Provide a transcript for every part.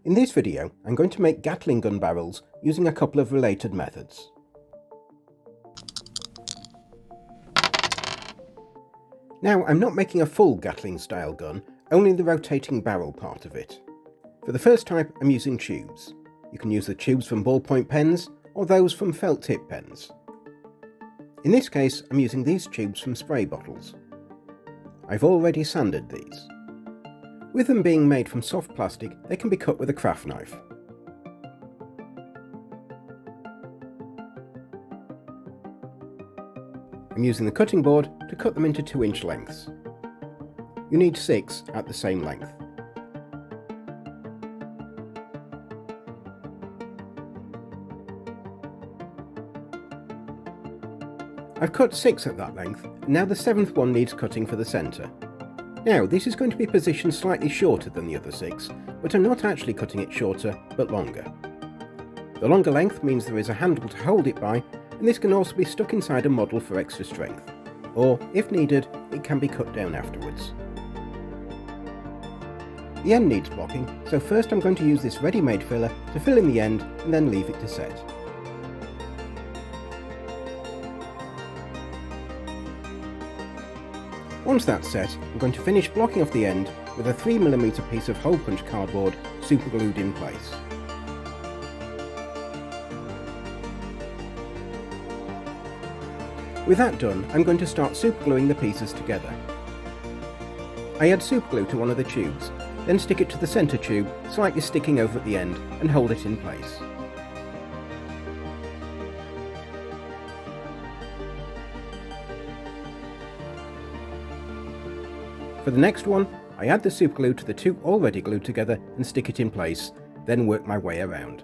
In this video, I'm going to make Gatling gun barrels using a couple of related methods. Now, I'm not making a full Gatling style gun, only the rotating barrel part of it. For the first type, I'm using tubes. You can use the tubes from ballpoint pens or those from felt tip pens. In this case, I'm using these tubes from spray bottles. I've already sanded these. With them being made from soft plastic, they can be cut with a craft knife. I'm using the cutting board to cut them into 2-inch lengths. You need 6 at the same length. I've cut 6 at that length, and now the 7th one needs cutting for the centre. Now, this is going to be positioned slightly shorter than the other 6, but I'm not actually cutting it shorter, but longer. The longer length means there is a handle to hold it by, and this can also be stuck inside a model for extra strength. Or, if needed, it can be cut down afterwards. The end needs blocking, so first I'm going to use this ready-made filler to fill in the end and then leave it to set. Once that's set, I'm going to finish blocking off the end with a 3mm piece of hole punch cardboard super glued in place. With that done, I'm going to start super gluing the pieces together. I add super glue to one of the tubes, then stick it to the centre tube, slightly sticking over at the end, and hold it in place. For the next one, I add the super glue to the 2 already glued together and stick it in place, then work my way around.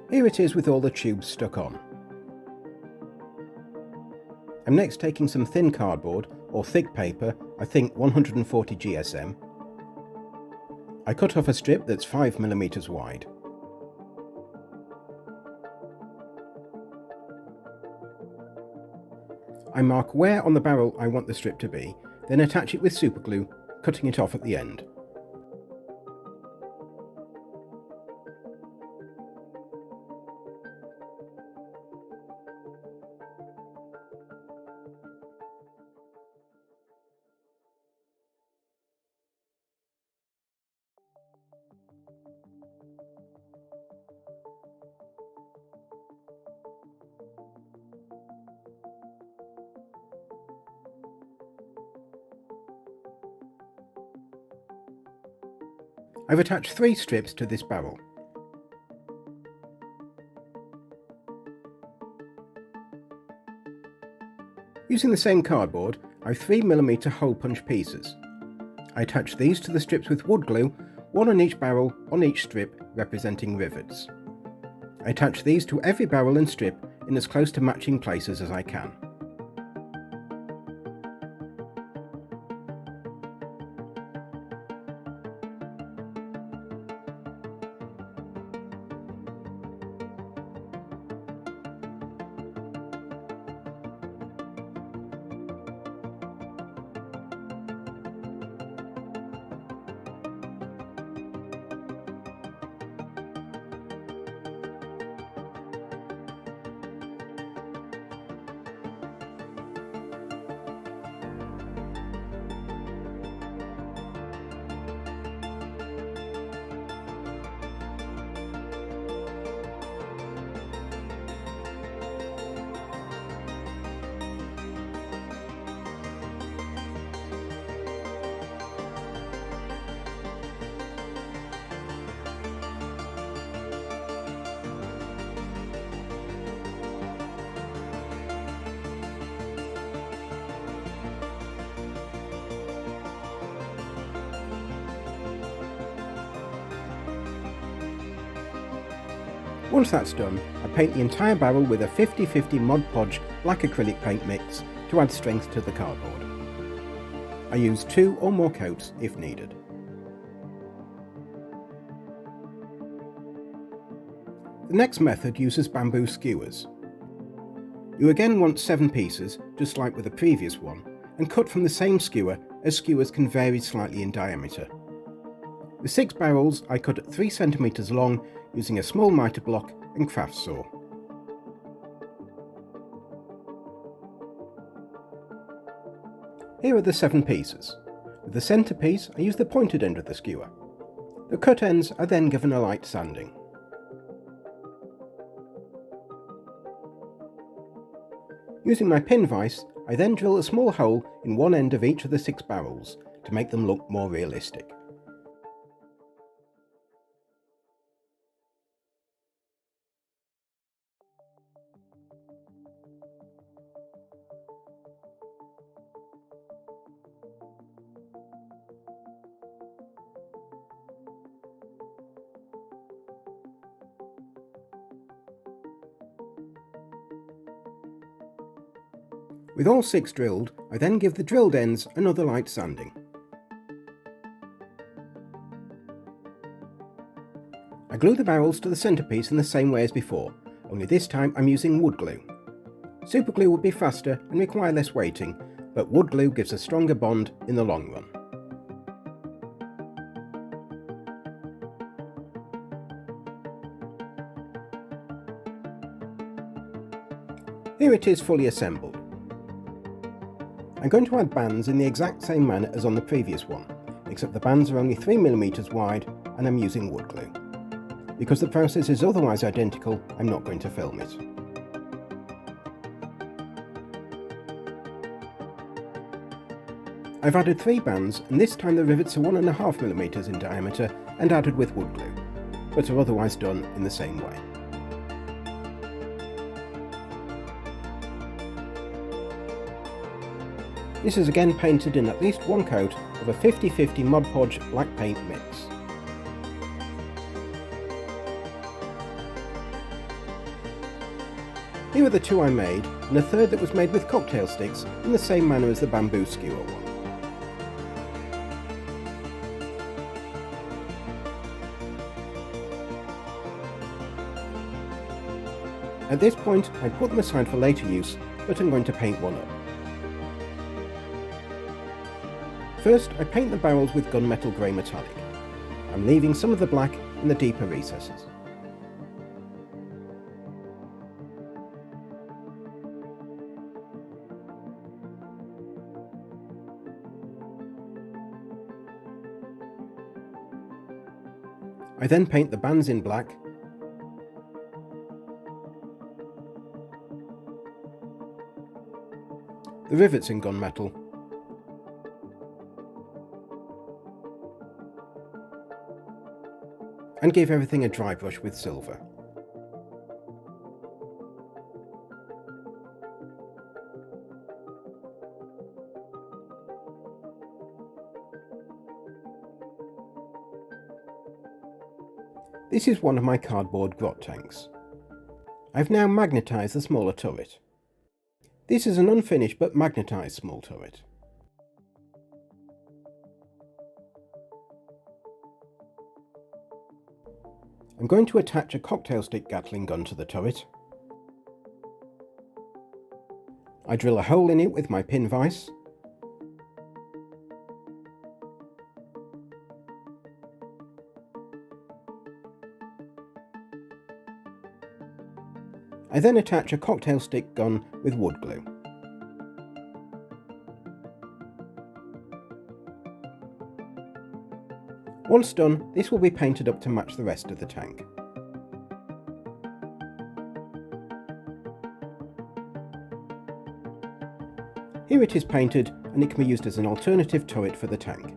Here it is with all the tubes stuck on. I'm next taking some thin cardboard, or thick paper, I think 140 GSM. I cut off a strip that's 5mm wide. I mark where on the barrel I want the strip to be, then attach it with super glue, cutting it off at the end. I've attached 3 strips to this barrel. Using the same cardboard, I've 3mm hole punch pieces. I attach these to the strips with wood glue, one on each barrel on each strip representing rivets. I attach these to every barrel and strip in as close to matching places as I can. Once that's done, I paint the entire barrel with a 50-50 Mod Podge black acrylic paint mix to add strength to the cardboard. I use 2 or more coats if needed. The next method uses bamboo skewers. You again want 7 pieces, just like with the previous one, and cut from the same skewer, as skewers can vary slightly in diameter. The 6 barrels I cut at 3 cm long using a small mitre block and craft saw. Here are the 7 pieces. With the centre piece I use the pointed end of the skewer. The cut ends are then given a light sanding. Using my pin vise, I then drill a small hole in one end of each of the 6 barrels to make them look more realistic. With all 6 drilled, I then give the drilled ends another light sanding. I glue the barrels to the centrepiece in the same way as before, only this time I'm using wood glue. Super glue would be faster and require less weighting, but wood glue gives a stronger bond in the long run. Here it is fully assembled. I'm going to add bands in the exact same manner as on the previous one, except the bands are only 3mm wide and I'm using wood glue. Because the process is otherwise identical, I'm not going to film it. I've added 3 bands, and this time the rivets are 1.5mm in diameter and added with wood glue, but are otherwise done in the same way. This is again painted in at least one coat of a 50/50 Mod Podge black paint mix. Here are the 2 I made, and a third that was made with cocktail sticks in the same manner as the bamboo skewer one. At this point I put them aside for later use, but I'm going to paint one up. First, I paint the barrels with gunmetal grey metallic. I'm leaving some of the black in the deeper recesses. I then paint the bands in black, the rivets in gunmetal, and give everything a dry brush with silver. This is one of my cardboard grot tanks. I've now magnetised the smaller turret. This is an unfinished but magnetised small turret. I'm going to attach a cocktail stick Gatling gun to the turret. I drill a hole in it with my pin vise. I then attach a cocktail stick gun with wood glue. Once done, this will be painted up to match the rest of the tank. Here it is painted, and it can be used as an alternative turret for the tank.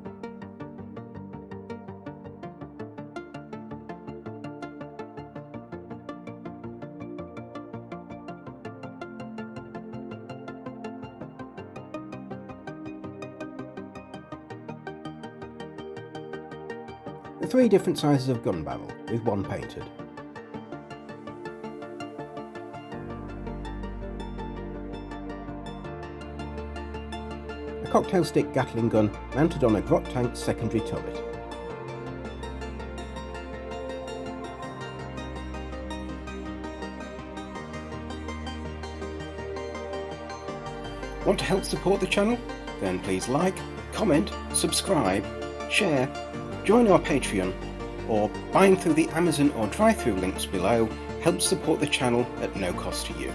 The 3 different sizes of gun barrel, with one painted. A cocktail stick Gatling gun mounted on a grot tank secondary turret. Want to help support the channel? then please like, comment, subscribe, share, join our Patreon, or buying through the Amazon or drive-through links below helps support the channel at no cost to you.